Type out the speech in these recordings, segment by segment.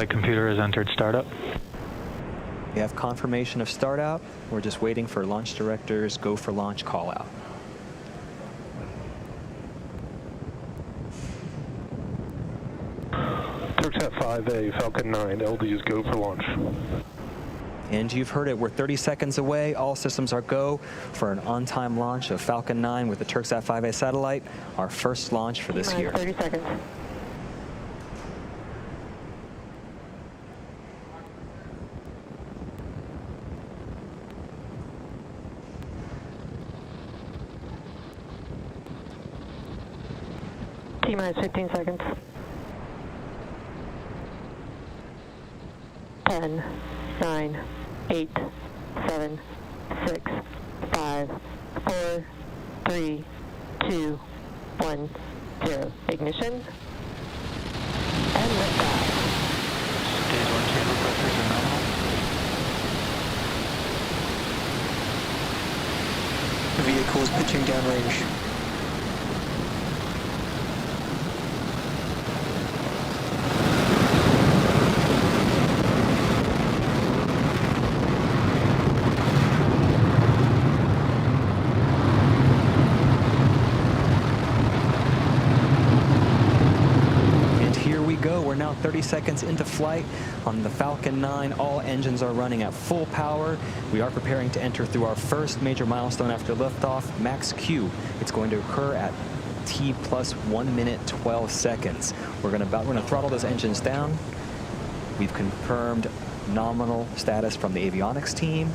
flight computer has entered startup. We have confirmation of startup. We're just waiting for launch director's go for launch call out. Turksat 5A, Falcon 9, LDs go for launch. And you've heard it, we're 30 seconds away. All systems are go for an on-time launch of Falcon 9 with the Turksat 5A satellite, our first launch for this year. 30 seconds. T-minus 15 seconds. 10, 9, 8, 7, 6, 5, 4, 3, 2, 1, 0. Ignition. And liftoff. Stage 1 chamber pressures are nominal. The vehicle is pitching downrange. We're now 30 seconds into flight on the Falcon 9. All engines are running at full power. We are preparing to enter through our first major milestone after liftoff, max Q. It's going to occur at T plus 1 minute 12 seconds. We're going to throttle those engines down. We've confirmed nominal status from the avionics team.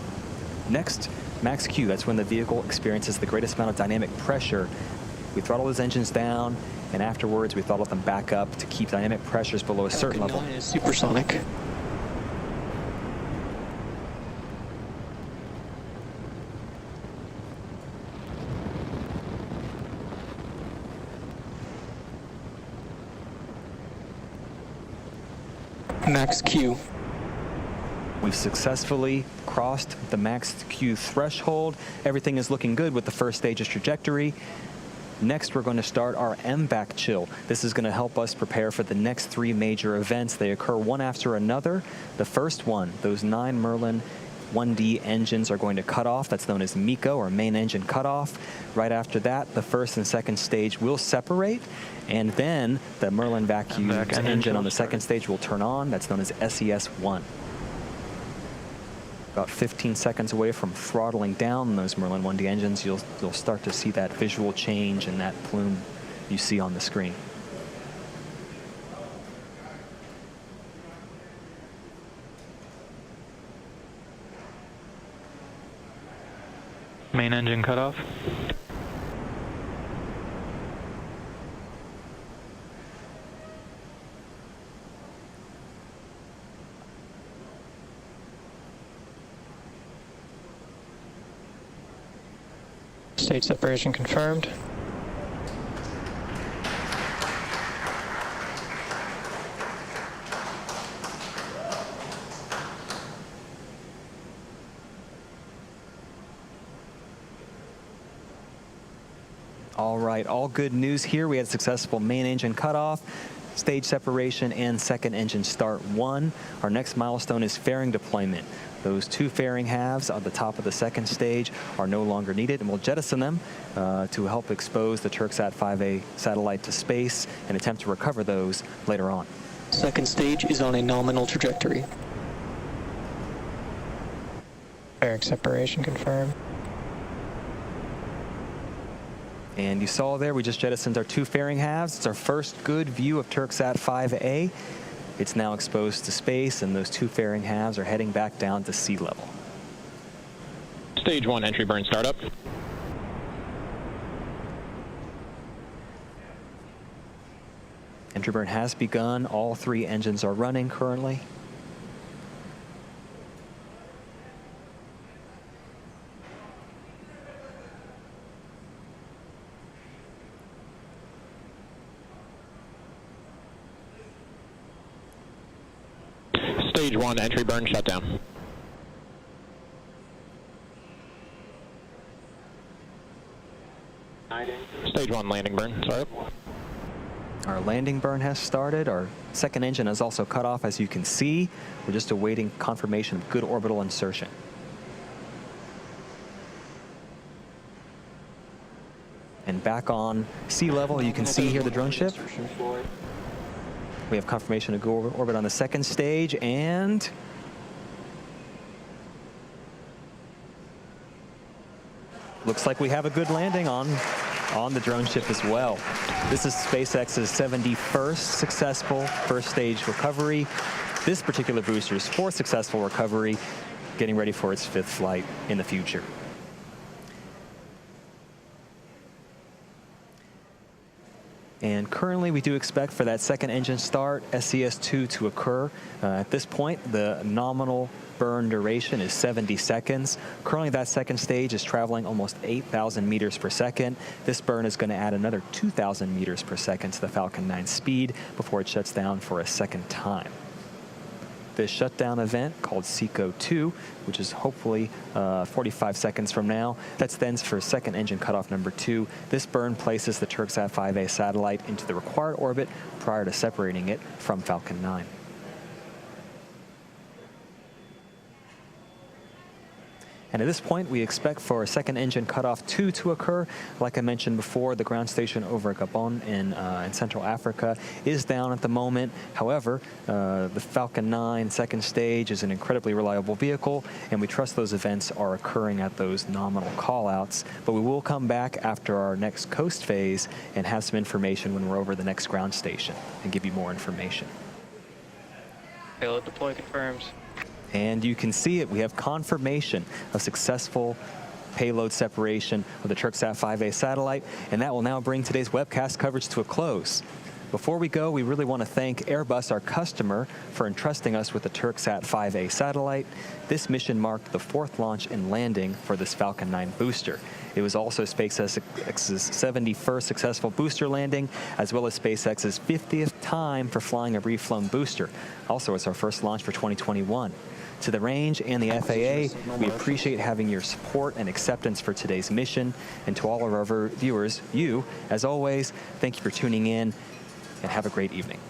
Next, max Q. That's when the vehicle experiences the greatest amount of dynamic pressure. We throttle those engines down, and afterwards we throttle them back up to keep dynamic pressures below a certain level. Falcon 9 is supersonic. Max Q. We've successfully crossed the max Q threshold. Everything is looking good with the first stage's trajectory. Next, we're going to start our MVAC chill. This is going to help us prepare for the next 3 major events. They occur one after another. The first one, those 9 Merlin 1D engines are going to cut off. That's known as MECO, or main engine cutoff. Right after that, the first and second stage will separate, and then the Merlin vacuum engine on the second stage will turn on. That's known as SES1. About 15 seconds away from throttling down those Merlin 1D engines, you'll start to see that visual change and that plume you see on the screen. Main engine cutoff. Stage separation confirmed. All right, all good news here. We had a successful main engine cutoff, stage separation, and second engine start 1. Our next milestone is fairing deployment. Those 2 fairing halves on the top of the second stage are no longer needed, and we'll jettison them to help expose the Turksat 5A satellite to space and attempt to recover those later on. Second stage is on a nominal trajectory. Fairing separation confirmed. And you saw there, we just jettisoned our 2 fairing halves. It's our first good view of Turksat 5A. It's now exposed to space, and those 2 fairing halves are heading back down to sea level. Stage 1 entry burn startup. Entry burn has begun. All 3 engines are running currently. Stage 1 entry burn shutdown. Igniting. Stage 1 landing burn, sorry. Our landing burn has started. Our second engine is also cut off, as you can see. We're just awaiting confirmation of good orbital insertion. And back on sea level, you can see here the drone ship. We have confirmation of good orbit on the second stage, and looks like we have a good landing on the drone ship as well. This is SpaceX's 71st successful first stage recovery. This particular booster's 4th successful recovery, getting ready for its 5th flight in the future. And currently, we do expect for that second engine start, SES-2, to occur. At this point, the nominal burn duration is 70 seconds. Currently, that second stage is traveling almost 8,000 meters per second. This burn is going to add another 2,000 meters per second to the Falcon 9 speed before it shuts down for a second time. This shutdown event, called SECO 2, which is hopefully 45 seconds from now, that's then for second engine cutoff number 2. This burn places the Turksat 5A satellite into the required orbit prior to separating it from Falcon 9. And at this point, we expect for second engine cutoff 2 to occur. Like I mentioned before, the ground station over Gabon in Central Africa is down at the moment. However, the Falcon 9 second stage is an incredibly reliable vehicle, and we trust those events are occurring at those nominal callouts. But we will come back after our next coast phase and have some information when we're over the next ground station and give you more information. Payload deploy confirms. And you can see it. We have confirmation of successful payload separation of the Turksat 5A satellite, and that will now bring today's webcast coverage to a close. Before we go, we really want to thank Airbus, our customer, for entrusting us with the Turksat 5A satellite. This mission marked the 4th launch and landing for this Falcon 9 booster. It was also SpaceX's 71st successful booster landing, as well as SpaceX's 50th time for flying a reflown booster. Also, it's our first launch for 2021. To the range and the FAA, we appreciate having your support and acceptance for today's mission. And to all of our viewers, you, as always, thank you for tuning in, and have a great evening.